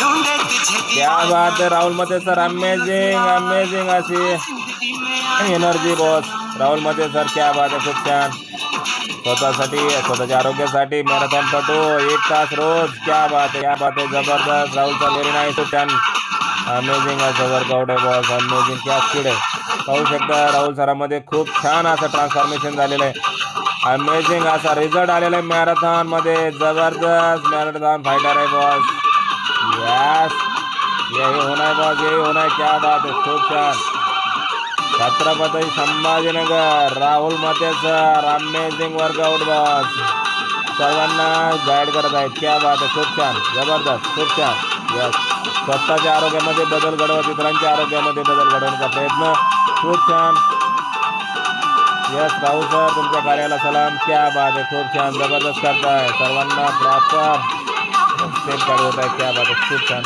क्या बात है राहुल मते सर, अमेझिंग अमेझिंग अशी एनर्जी बॉस राहुल मते सर, क्या बात आहे, खूप छान. स्वतःसाठी स्वतःच्या आरोग्यासाठी मॅरेथॉनपटू 1 तास रोज, क्या बात आहे, क्या बात आहे, जबरदस्त राहुल सर, व्हेरी नाईस, खूप छान, अमेझिंग असं वर्कआउट आहे बॉस, अमेझिंग, क्या स्पीड आहे. पाहू शकता राहुल सरांमध्ये खूप छान असं ट्रान्सफॉर्मेशन झालेलं आहे, अमेझिंग असा रिझल्ट आलेला आहे मॅरेथॉन मध्ये, जबरदस्त मॅरेथॉन फायटर आहे बॉस. यस, यही होना है बॉस, यही होना है, क्या बात है, खूप छान. छत्रपती संभाजीनगर राहुल मते सर, अमेझिंग वर्कआउट बॉस, सर्वांना गाईड करत आहेत, क्या बात आहे, खूप छान, जबरदस्त, खूप छान. यस, स्वतःच्या आरोग्यामध्ये बदल घडवत इतरांच्या आरोग्यामध्ये बदल घडवण्याचा प्रयत्न, खूप छान. यस राहुल सर, तुमच्या कार्याला सलाम, क्या बात आहे, खूप छान, जबरदस्त करताय, सर्वांना प्रॉपर स्टेप काढवत आहे, क्या बात आहे, खूप छान.